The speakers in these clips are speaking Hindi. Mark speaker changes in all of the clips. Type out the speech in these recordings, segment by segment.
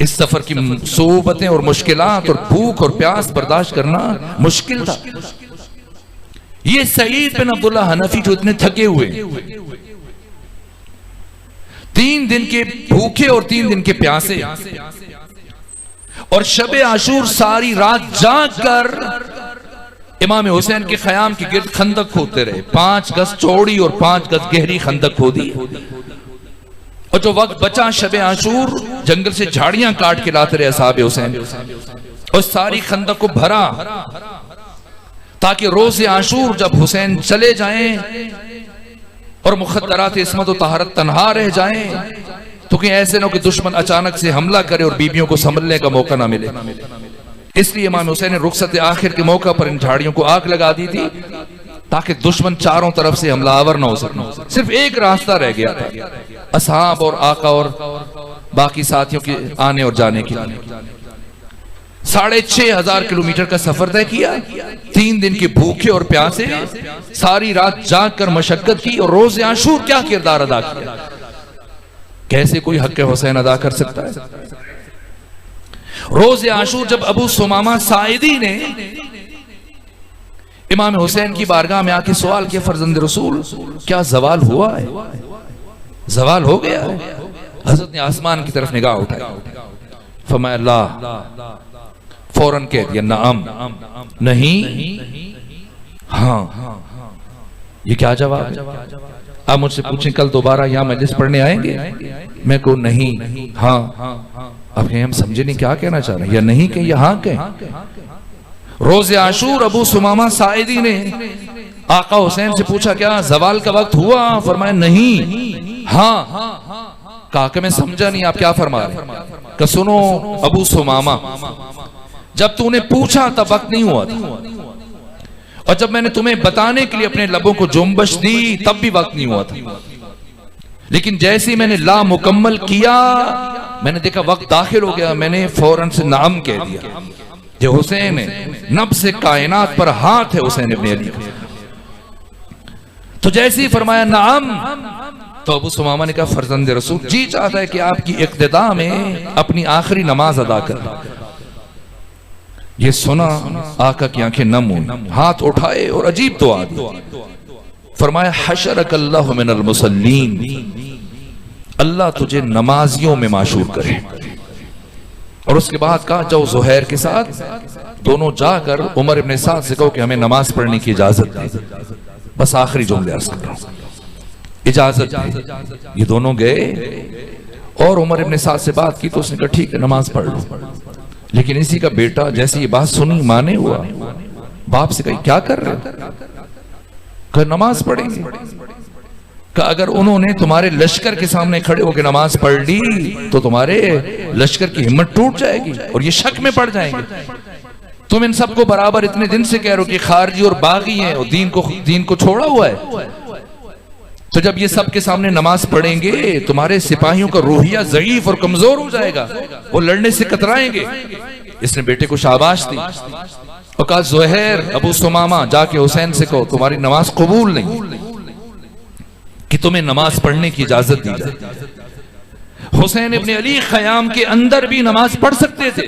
Speaker 1: इस सफर की सोबतें और मुश्किलात और भूख और प्यास बर्दाश्त करना मुश्किल था। ये सईद बिन अब्दुल्लाह हनफी जो इतने थके हुए, 3 दिन के भूखे और 3 दिन के प्यासे, और शबे आशूर सारी रात जाग कर इमाम हुसैन के ख़याम के गिर्द खंदक खोदते रहे। 5 गज चौड़ी और 5 गज गहरी खंदक खोदी, और जो वक्त बचा शबे आशूर जंगल से झाड़ियां काट के लाते रहे असहाबे हुसैन, और सारी खंदक को भरा ताकि रोज़े आशूर जब हुसैन चले जाएं और मुखद्दरात इस्मत और तहारत तन्हा रह जाएं, तो कहीं ऐसे न हो कि दुश्मन अचानक से हमला करे और बीबियों को संभलने का मौका ना मिले। इसलिए इमाम हुसैन ने रुखसत आखिर के मौका पर इन झाड़ियों को आग लगा दी थी ताकि दुश्मन चारों तरफ से हमलावर न हो सके। सिर्फ एक रास्ता रह गया था असहाब और आका और बाकी साथियों के आने और जाने के लिए। 6500 किलोमीटर का सफर तय किया, 3 दिन के भूखे और प्यासे, सारी रात जाग कर मशक्कत की, और रोज़े आशूर क्या किरदार अदा किया। कैसे कोई हक़ हुसैन अदा कर सकता है? रोज़े आशूर जब अबू सुमामा साइदी ने इमाम हुसैन की बारगाह में आके सवाल किया, फर्जंद रसूल क्या जवाल हुआ है? जवाल हो गया है? हज़रत ने आसमान की तरफ निगाह उठाई, फरमाया अल्लाह। फौरन कह दिया नाम, नहीं, हाँ। ये क्या जवाब है? आप मुझसे पूछें कल दोबारा यहाँ मजलिस पढ़ने आएंगे? मैं को नहीं, हाँ। अब हम समझे नहीं क्या कहना चाह रहे हैं, या नहीं कहें या हाँ कहें। रोज़े आशूर अबू सुमामा साइदी ने आका हुसैन से पूछा क्या जवाल का वक्त हुआ? फरमाया नहीं, हाँ। कहा कि मैं समझा नहीं आप क्या फरमा रहे। कि सुनो अबू सुमामा, जब तूने पूछा तब वक्त नहीं हुआ था, और जब मैंने तुम्हें बताने के लिए अपने लबों को जुम्बश दी तब भी वक्त नहीं हुआ था। लेकिन जैसे ही मैंने ला मुकम्मल किया, मैंने देखा वक्त दाखिल हो गया, मैंने फौरन से नाम कह दिया। जो हुसैन है, नब्ज़ कायनात पर हाथ है हुसैन इब्न अली का। तो जैसे ही फरमाया नाम, तो अबू सुमामा ने कहा फर्जंद रसूल जी चाहता है कि आपकी इक्तिदा में अपनी आखिरी नमाज अदा कर। ये सुना आका की आंखें नम हुई, हाथ उठाए और अजीब दुआ दी। फरमाया हशरकल्लाहु मिनल मुसल्लीन, अल्लाह तुझे नमाजियों में माशूर करे। और उसके बाद कहा जाओ ज़ुहैर के साथ दोनों जाकर उमर इब्न साद से कहो कि हमें नमाज पढ़ने की इजाजत दे। बस आखिरी जुमले अर्ज कर रहा हूं, इजाजत दे। ये दोनों गए और उमर इब्न साद से बात की, तो उसने कहा ठीक है नमाज पढ़ लो। लेकिन इसी का बेटा जैसे ये बात सुनी माने हुआ, बाप से कही क्या कर रहे हो? कहा नमाज पढ़ेंगे। कहा अगर उन्होंने तुम्हारे लश्कर के सामने खड़े होकर नमाज पढ़ ली तो तुम्हारे लश्कर की हिम्मत टूट जाएगी और ये शक में पड़ जाएंगे। तुम इन सबको बराबर इतने दिन से कह रहे हो कि खारजी और बागी हैं और दीन को छोड़ा हुआ है, तो जब ये सब के सामने नमाज पढ़ेंगे तुम्हारे सिपाहियों का रूहिया ज़ईफ और कमजोर हो जाएगा, वो लड़ने से कतराएंगे। इसने बेटे को शाबाश दी और कहा ज़ुहैर अबू सुमामा जाके हुसैन से कहो तुम्हारी नमाज कबूल नहीं, कि तुम्हें नमाज पढ़ने की इजाजत दी जाए। हुसैन इब्न अली ख़याम के अंदर भी नमाज पढ़ सकते थे।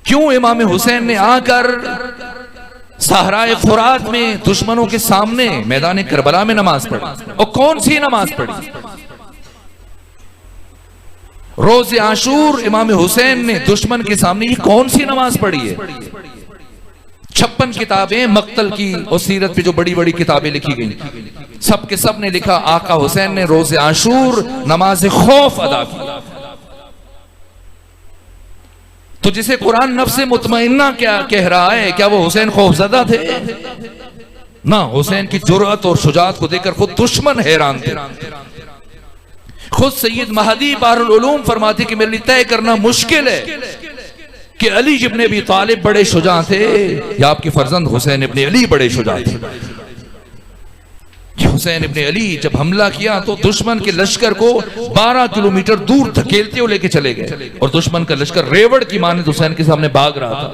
Speaker 1: क्यों इमाम हुसैन ने आकर सहराए फुरात में दुश्मनों के सामने मैदान करबला में नमाज पढ़ी? और कौन सी नमाज पढ़ी? रोज़े आशूर इमाम हुसैन ने दुश्मन के सामने ये कौन सी नमाज पढ़ी है? 56 किताबें मक्तल की और सीरत पे जो बड़ी बड़ी किताबें लिखी गई, सब के सब ने लिखा आका हुसैन ने रोज़े आशूर नमाज खौफ अदा की। तो जिसे कुरान नफ्स मुतमइन्ना क्या कह रहा है, क्या वो हुसैन खौफजदा थे? ना, हुसैन की जुर्अत और शुजात को देखकर खुद दुश्मन हैरान थे। खुद सैयद महदी बारुल उलूम फरमाते कि मेरे लिए तय करना मुश्किल है कि अली इब्न अबी तालिब बड़े शुजा थे या आपके फर्जंद हुसैन इब्न अली बड़े शुजा थे। हुसैन इब्न अली जब हमला किया तो दुश्मन के लश्कर को 12 किलोमीटर दूर धकेलते हुए लेके चले गए और दुश्मन का लश्कर रेवड़ की माने हुसैन के सामने भाग रहा था।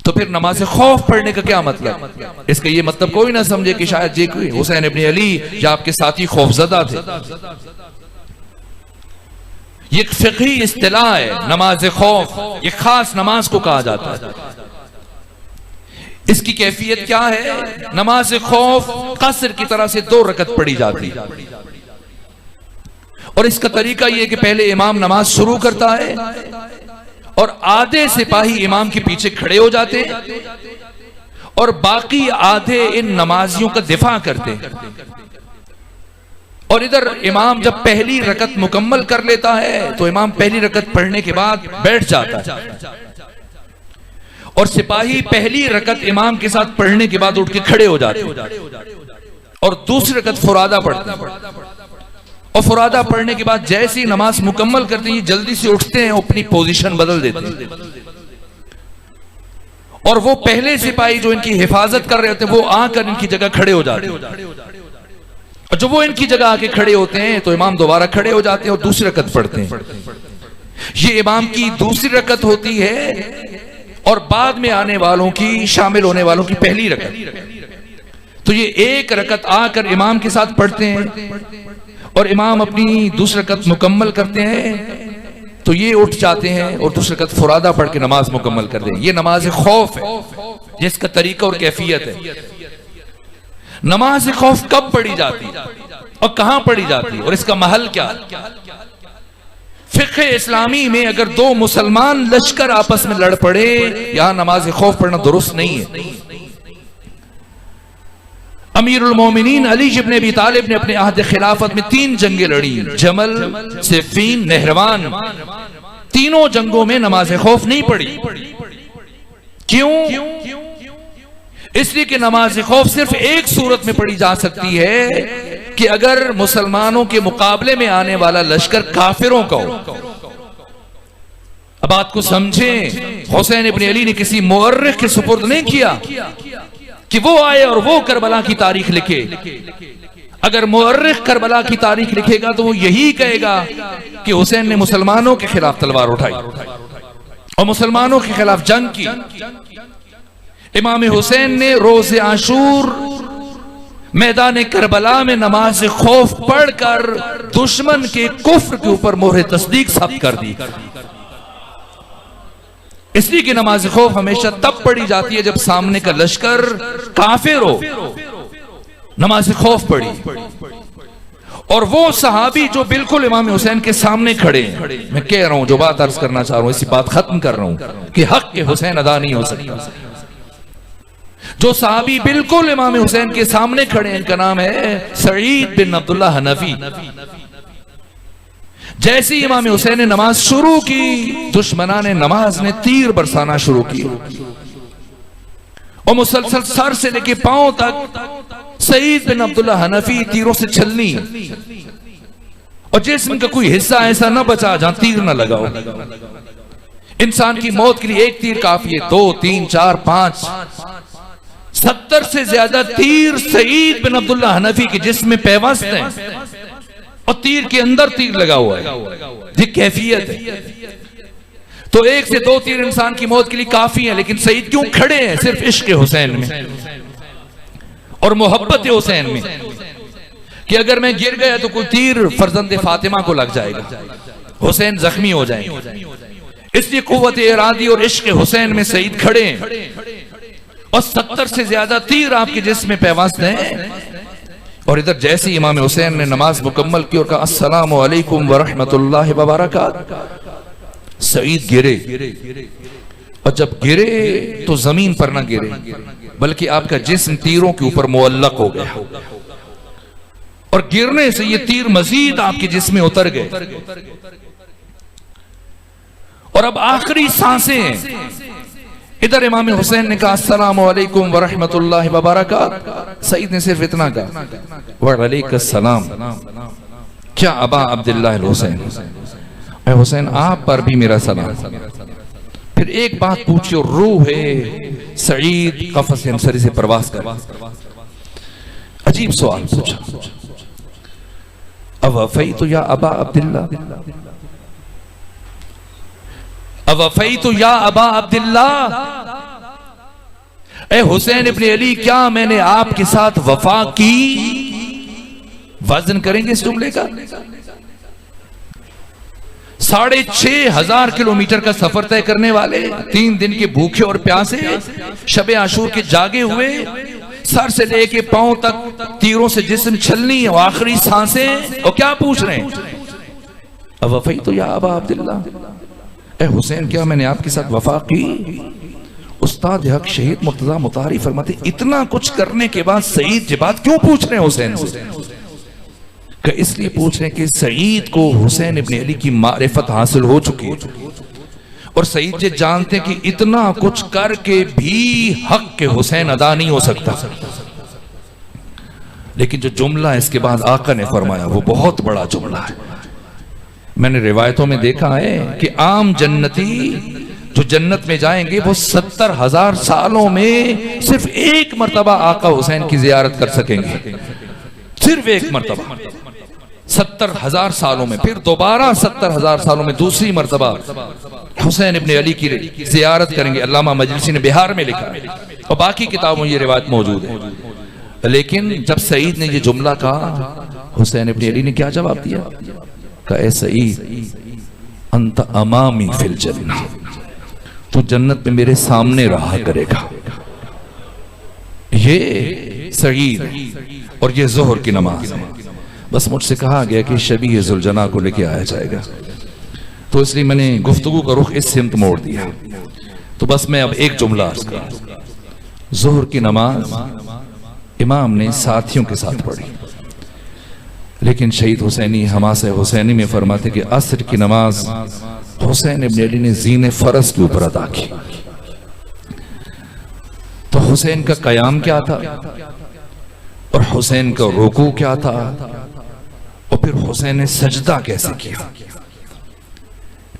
Speaker 1: तो फिर नमाज खौफ पढ़ने का क्या मतलब? इसका ये मतलब कोई ना समझे कि शायद ये हुसैन इब्न अली या आपके साथी खौफजदा थे। ये एक फिक़ही इस्तिलाह है नमाज खौफ, ये खास नमाज को कहा जाता है। इसकी कैफियत क्या है? नमाज खौफ कसर की तरह से 2 रकत पढ़ी जाती है और इसका तरीका यह कि पहले इमाम नमाज शुरू करता है और आधे सिपाही इमाम के पीछे खड़े हो जाते हैं और बाकी आधे इन नमाजियों का दिफा करते हैं। और इधर इमाम जब पहली रकत मुकम्मल कर लेता है तो इमाम पहली रकत पढ़ने के बाद बैठ जाता है और सिपाही पहली रकत इमाम के साथ पढ़ने के बाद उठ के खड़े हो जाते हैं और दूसरी रकत फुरादा पढ़ते हैं। और फुरादा पढ़ने के बाद जैसी नमाज मुकम्मल करते हैं जल्दी से उठते हैं, अपनी पोजीशन बदल देते हैं और वो पहले सिपाही जो इनकी हिफाजत कर रहे होते हैं वो आकर इनकी जगह खड़े हो जाते हैं। और जब वो इनकी जगह आके खड़े होते हैं तो इमाम दोबारा खड़े हो जाते हैं और दूसरी रकत पढ़ते हैं। ये इमाम की दूसरी रकत होती है और बाद में आने वालों की, शामिल होने वालों की पहली रकत। तो ये एक रकत आकर इमाम के साथ पढ़ते हैं और इमाम अपनी दूसरी रकत मुकम्मल करते हैं तो ये उठ जाते हैं और दूसरी रकत फुरादा पढ़ के नमाज मुकम्मल कर दें। ये नमाज खौफ है जिसका तरीका और कैफियत है। नमाज खौफ कब पढ़ी जाती और कहां पढ़ी जाती और इसका महल क्या? फिक़्ह इस्लामी में अगर 2 मुसलमान लश्कर आपस में लड़ पड़े, यहां नमाज खौफ पढ़ना दुरुस्त नहीं है। अमीरुल मोमिनीन अली इब्न अबी तालिब ने अपने अहद खिलाफत में 3 जंगें लड़ी, जमल, सिफ़ीन, नहरवान। तीनों जंगों में नमाज खौफ नहीं पढ़ी। क्यों? इसलिए कि नमाज खौफ सिर्फ एक सूरत में पढ़ी जा सकती है कि अगर मुसलमानों के मुकाबले में आने वाला लश्कर काफिरों का हो। अब बात को समझें, हुसैन इब्न अली ने किसी मुअर्रिख के सुपुर्द नहीं किया कि वो आए और वो करबला की तारीख लिखे। अगर मुअर्रिख करबला की तारीख लिखेगा तो वो यही कहेगा कि हुसैन ने मुसलमानों के खिलाफ तलवार उठाई और मुसलमानों के खिलाफ जंग की। इमाम हुसैन ने रोज़े आशूर मैदान करबला में नमाज खौफ पढ़कर दुश्मन के कुफ्र के ऊपर मोहर तस्दीक सब्त कर दी। इसलिए कि नमाज खौफ हमेशा तब पढ़ी जाती है जब सामने का लश्कर काफिर हो। नमाज खौफ पढ़ी और वो सहाबी जो बिल्कुल इमाम हुसैन के सामने खड़े हैं। मैं कह रहा हूं, जो बात अर्ज करना चाह रहा हूं, इसी बात खत्म कर रहा हूं कि हक के हुसैन अदा नहीं हो सकता। जो सहाबी बिल्कुल इमाम हुसैन के सामने खड़े हैं, इनका नाम है सईद बिन अब्दुल्ला हनफी। जैसे ही इमाम हुसैन ने नमाज शुरू की, दुश्मना ने नमाज ने तीर बरसाना शुरू की और मुसलसल सर से लेके पांव तक सईद बिन अब्दुल्ला हनफी तीरों से छलनी और जिस्म का कोई हिस्सा ऐसा न बचा जहां तीर न लगाओ। इंसान की मौत के लिए एक तीर काफी है, 2, 3, 4, 5, 70 से ज्यादा तीर सईद बिन अब्दुल्ला हनफी के जिस्म में पैवस्त हैं और तीर के अंदर तीर लगा हुआ है। ये कैफियत है। तो 1 से 2 तीर इंसान की मौत के लिए काफी है, लेकिन सईद क्यों खड़े हैं? सिर्फ इश्क हुसैन में और मोहब्बत हुसैन में कि अगर मैं गिर गया तो कोई तीर फर्जंद फातिमा को लग जाएगा, हुसैन जख्मी हो जाएंगे। इसलिए कुव्वत इरादी और इश्क हुसैन में सईद खड़े हैं और 70 से ज्यादा तीर आपके जिस्म में पैवस्त हैं। और इधर जैसे इमाम हुसैन ने नमाज मुकम्मल की और कहा अस्सलामु अलैकुम व रहमतुल्लाहि व बरकातहू, सईद गिरे और जब गिरे तो जमीन पर ना गिरे बल्कि आपका जिस्म तीरों के ऊपर मुअल्लक हो गया और गिरने से ये तीर मजीद आपके जिस्म में उतर गए। और अब आखिरी सांसें, इधर इमाम हुसैन ने कहा अस्सलामु अलैकुम व रहमतुल्लाहि व बरकातहू, सईद ने सिर्फ इतना कहा व अलैकुस्सलाम, क्या अबा अब्दुल्लाह हुसैन, हुसैन आप पर भी मेरा सलाम। फिर एक बात पूछी और रूह है सईद कफस हमसरी से प्रवास कर अजीब सवाल पूछा, अवफ़ैतु या अबा अब्दुल्लाह, अवफ़ैतु या अबा अब्दुल्लाह, ए हुसैन इब्न अली क्या मैंने आपके साथ वफा की? वजन करेंगे इस जुमले का। 6,500 किलोमीटर का सफर तय करने वाले, 3 दिन के भूखे और प्यासे, शबे आशूर के जागे हुए, सर से लेके पांव तक तीरों से जिस्म छलनी और आखिरी सांसें, और क्या पूछ रहे हैं? अब वफई तो या अबा अब्दुल्ला, ए हुसैन क्या मैंने आपके साथ वफा की? उस्ताद हक शहीद मुर्तजा मुताहरी फरमाते इतना कुछ करने के बाद सईद ये बात क्यों पूछ रहे हैं हुसैन से? कि इसलिए पूछ रहे हैं कि सईद को हुसैन इब्न अली की मारिफत हासिल हो चुकी है, और सईद जी जानते हैं कि इतना कुछ करके भी हक के हुसैन अदा नहीं हो सकता। लेकिन जो जुमला इसके बाद आका ने फरमाया वो बहुत बड़ा जुमला है। मैंने रिवायतों में देखा है कि आम जन्नती जो जन्नत में जाएंगे वो 70,000 सालों में सिर्फ एक मर्तबा आका हुसैन की जियारत कर सकेंगे, सिर्फ एक मर्तबा 70,000 सालों में। फिर दोबारा 70,000 सालों में दूसरी मर्तबा हुसैन इब्न अली की जियारत करेंगे। अल्लामा मजलिसी ने बिहार में लिखा है और बाकी किताबों में ये रिवायत मौजूद है। लेकिन जब सईद ने ये जुमला कहा, हुसैन इब्न अली ने क्या जवाब दिया? कहा, ए सईद अंत अमामी फिल जन्नह, तू जन्नत में मेरे सामने रहा करेगा। ये सईद और ये जोहर की नमाज है। बस मुझसे कहा गया कि शबीह जुलजना को लेके आया जाएगा, तो इसलिए मैंने गुफ्तगू का रुख इस सिमत मोड़ दिया। तो बस मैं अब एक जुमला अर्ज करूं। जोहर की नमाज इमाम ने साथियों के साथ पढ़ी, लेकिन शहीद हुसैनी हमासे हुसैनी में फरमाते कि असर की नमाज हुसैन इब्न अली ने जीने फरज के ऊपर अदा की। तो हुसैन का कयाम क्या था और हुसैन का रुकू क्या था, और फिर हुसैन ने सजदा कैसे किया?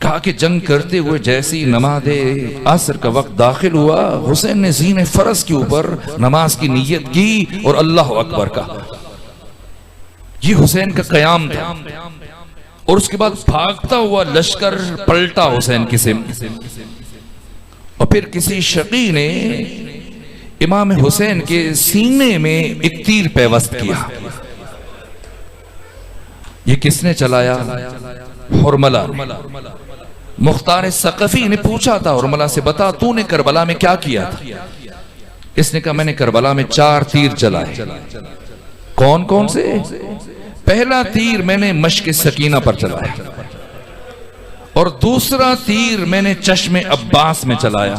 Speaker 1: कहा कि जंग करते हुए जैसी नमाज़े असर का वक्त दाखिल हुआ, हुसैन ने जीने फरज के ऊपर नमाज की नीयत की और अल्लाह अकबर कहा। ये हुसैन का कयाम था। और उसके बाद भागता हुआ लश्कर पलटा हुसैन की सिमत, और फिर किसी शकी ने इमाम हुसैन के सीने में एक तीर पैवस्त किया। ये किसने चलाया? हुरमला। मुख्तार सकफी ने पूछा था हुरमला से, बता तूने करबला में क्या किया था? इसने कहा मैंने करबला में 4 तीर चलाए। कौन कौन से? पहला तीर मैंने मश्क सकीना पर चलाया, और दूसरा तीर मैंने चश्मे अब्बास में चलाया,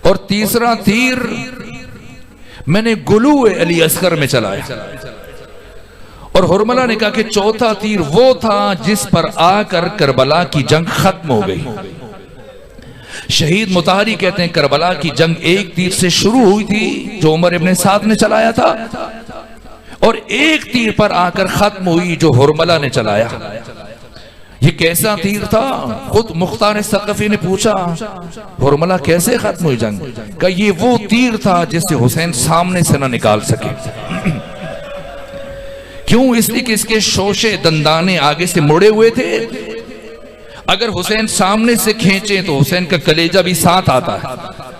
Speaker 1: और तीसरा तीर मैंने गुलू अली असगर में चलाया। और हुरमला ने कहा कि चौथा तीर वो था जिस पर आकर करबला की जंग खत्म हो गई। शहीद मुताहरी कहते हैं करबला की जंग एक तीर से शुरू हुई थी जो उमर इब्न साद ने चलाया था, और एक तीर पर आकर खत्म हुई जो हुरमला ने चलाया। ये कैसा तीर था? खुद मुख्तार सकफी ने पूछा हुरमला कैसे खत्म हुई जंग? का ये वो तीर था जिससे हुसैन सामने से ना निकाल सके। क्यों? इसलिए कि इसके शोशे दंदाने आगे से मुड़े हुए थे। अगर हुसैन सामने से खींचे तो हुसैन का कलेजा भी साथ आता है।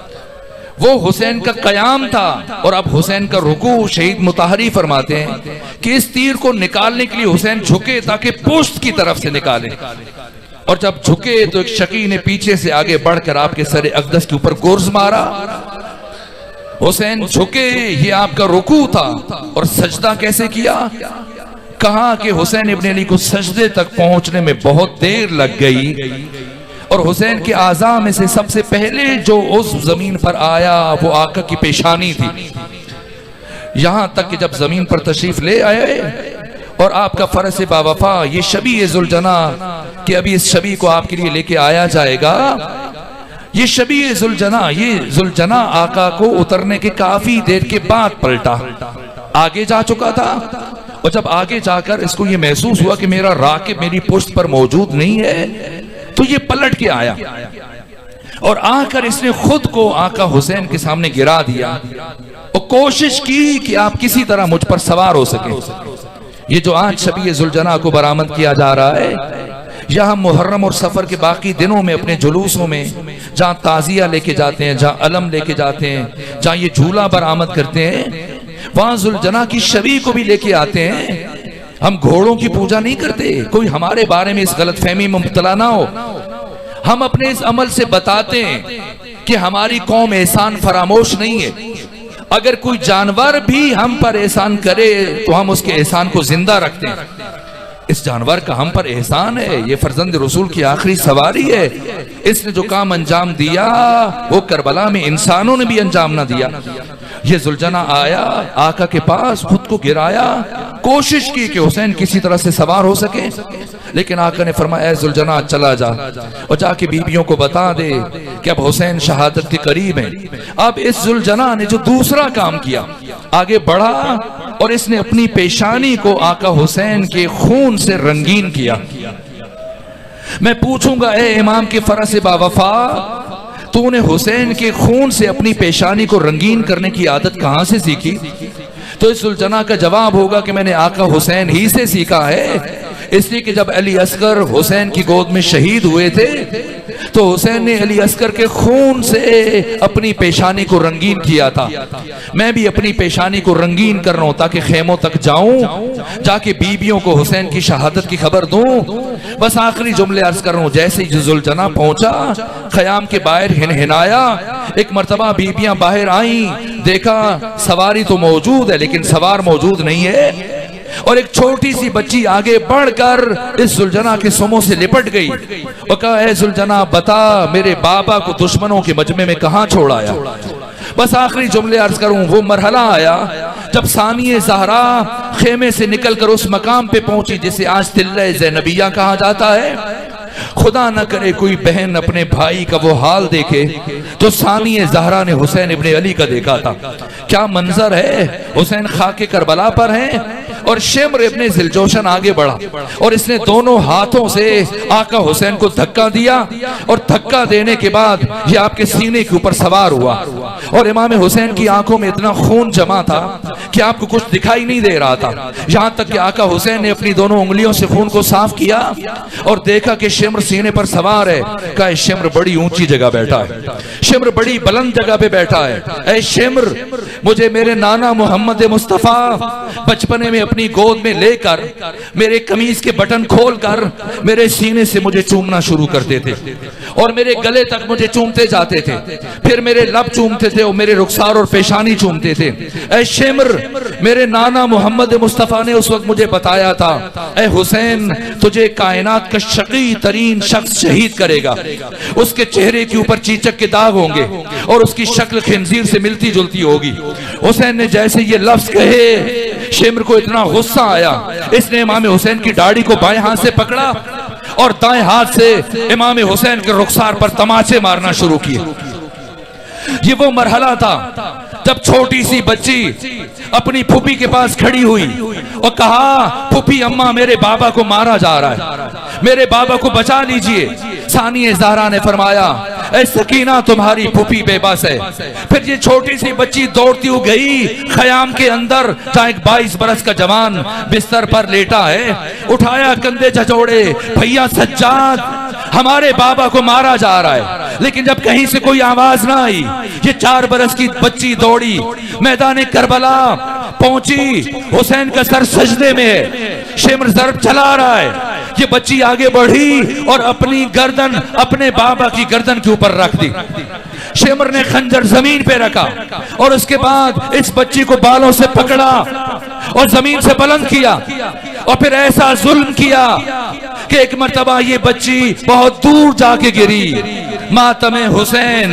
Speaker 1: वो हुसैन का कयाम था। और अब हुसैन का रुकू शहीद मुताहरी फरमाते हैं कि इस तीर को निकालने के लिए हुसैन झुके ताकि पुश्त की तरफ से निकाले, और जब झुके तो एक शकी ने पीछे से आगे बढ़कर आपके सर अक़दस के ऊपर गुर्ज मारा। हुसैन झुके, ये आपका रुकू था। और सजदा कैसे किया? कहा कि हुसैन इब्न अली को सजदे तक पहुंचने में बहुत देर लग गई, और हुसैन के आज़ा में से सबसे पहले जो उस जमीन पर आया वो आका की पेशानी थी। यहां तक कि जब जमीन पर तशरीफ ले आए और आपका फर्ज से बावफा ये शबी जुलजना कि अभी इस शबी को आपके लिए लेके आया जाएगा, ये शबी जुलजना, ये जुलजना आका को उतरने के काफी देर के बाद पलटा, आगे जा चुका था। और जब आगे जाकर इसको ये महसूस हुआ कि मेरा राकिब मेरी पुश्त पर मौजूद नहीं है, तो ये पलट के आया और आकर इसने खुद को आका हुसैन के सामने गिरा दिया और कोशिश की कि आप किसी तरह मुझ पर सवार हो सके। ये जो आज शबी जुलजना को बरामद किया जा रहा है, यहां मुहर्रम और सफर के बाकी दिनों में अपने जुलूसों में जहां ताजिया लेके जाते हैं, जहां अलम लेके जाते हैं, जहां ये झूला बरामद करते हैं, वहां जुलजना की शबी को भी लेके आते हैं। हम घोड़ों की पूजा नहीं करते। कोई हमारे बारे में इस गलतफहमी में मुब्तला ना हो। हम अपने इस अमल से बताते हैं कि हमारी कौम एहसान फरामोश नहीं है। अगर कोई जानवर भी हम पर एहसान करे तो हम उसके एहसान को जिंदा रखते हैं। इस जानवर का हम पर एहसान है। ये फर्जंद रसूल की आखिरी सवारी है। इसने जो काम अंजाम दिया वो करबला में इंसानों ने भी अंजाम ना दिया। ये जुलजना आया आका के पास, खुद को गिराया, कोशिश की कि हुसैन किसी तरह से सवार हो सके, लेकिन आका ने फरमाया ऐ जुलजना चला जा और जाके बीबियों को बता दे कि अब हुसैन शहादत के करीब हैं। अब इस जुलजना ने जो दूसरा काम किया, आगे बढ़ा और इसने अपनी पेशानी को आका हुसैन के खून से रंगीन किया। मैं पूछूंगा ए इमाम के फरस बावफा, तूने हुसैन के खून से अपनी पेशानी को रंगीन करने की आदत कहां से सीखी? तो इस सुल्ताना का जवाब होगा कि मैंने आका हुसैन ही से सीखा है। इसलिए कि जब अली असगर हुसैन की गोद में शहीद हुए थे तो हुसैन ने अली असगर के खून से अपनी पेशानी को रंगीन किया था। मैं भी अपनी पेशानी को रंगीन कर रहा हूं ताकि खेमों तक जाऊं, जाके बीबियों को हुसैन की शहादत की खबर दूं। बस आखिरी जुमले अर्ज कर रहा हूं। जैसे ही जुलजना पहुंचा, खयाम के बाहर हिनहिनाया, एक मर्तबा बीबियां बाहर आई, देखा सवारी तो मौजूद है लेकिन सवार मौजूद नहीं है, और एक छोटी सी बच्ची आगे बढ़कर इस जुलजना के सुमों से लिपट गई और कहा ऐ जुलजना बता मेरे बाबा को दुश्मनों के मजमे में कहां छोड़ आया। बस आखिरी जुमले अर्ज करूं। वो मरहला आया जब सानिए ज़हरा खेमे से निकलकर उस मकाम पे पहुंची जिसे आज तिल्ले ज़ैनबिया कहा जाता है। खुदा न करे कोई बहन अपने भाई का वो हाल देखे जो सानिए ज़हरा ने हुसैन इब्ने अली का देखा था। क्या मंजर है, हुसैन खाके करबला पर हैं और शिम्र इब्ने ज़िलजोशन आगे बढ़ा और इसने दोनों हाथों से आका हुसैन को धक्का दिया और धक्का देने के बाद ये आपके सीने के ऊपर सवार हुआ और इमाम हुसैन की आंखों में इतना खून जमा था कि आपको कुछ दिखाई नहीं दे रहा था। यहां तक कि आका हुसैन ने अपनी दोनों उंगलियों से खून को साफ किया और देखा कि शिम्र सीने पर सवार है। कहा शिम्र बड़ी ऊंची जगह बैठा है, शिम्र बड़ी बुलंद जगह पे बैठा है। ऐ शिम्र, मुझे मेरे नाना मोहम्मद मुस्तफा बचपने में अपनी गोद में लेकर मेरे कमीज के बटन खोलकर मेरे सीने से मुझे चूमना शुरू करते थे और मेरे गले तक मुझे चूमते जाते थे, फिर मेरे लब चूमते थे और मेरे रुखसार और पेशानी चूमते थे। ऐ शिम्र, मेरे नाना मोहम्मद मुस्तफा ने उस वक्त मुझे बताया था ऐ हुसैन तुझे कायनात का शकी तरीन शख्स शहीद करेगा, उसके चेहरे के ऊपर चीचक के दाग होंगे और उसकी शक्ल खिंजीर से मिलती जुलती होगी। हुसैन ने जैसे ये लफ्ज कहे, शिम्र को इतना गुस्सा आया, इसने इमाम हुसैन की दाढ़ी को बाएं हाथ से पकड़ा और दाएं हाथ से इमाम हुसैन के रुखसार पर तमाचे मारना शुरू किए। ये वो मरहला था जब छोटी सी बच्ची अपनी फूफी के पास खड़ी हुई और कहा फूफी अम्मा मेरे बाबा को मारा जा रहा है, मेरे बाबा को बचा लीजिए। सानिए ज़हरा ने फरमाया ऐ सकीना तुम्हारी फूफी बेबस है। फिर ये छोटी सी बच्ची दौड़ती हुई गई खयाम के अंदर जहाँ एक 22 बरस का जवान बिस्तर पर लेटा है, उठाया कंधे झचोड़े, भैया सज्जाद हमारे बाबा को मारा जा रहा है। लेकिन जब कहीं से कोई आवाज ना आई, ये 4 बरस की बच्ची दौड़ी मैदान करबला पहुंची, हुसैन का सर सजदे में है, शिम्र ज़र्ब चला रहा है। ये बच्ची आगे बढ़ी और अपनी गर्दन अपने बाबा की गर्दन के ऊपर रख दी। शिम्र ने खंजर जमीन पे रखा और उसके बाद इस बच्ची को बालों से पकड़ा और जमीन से बुलंद किया और फिर ऐसा जुल्म किया कि एक मर्तबा ये बच्ची बहुत दूर जाके गिरी। मातमे हुसैन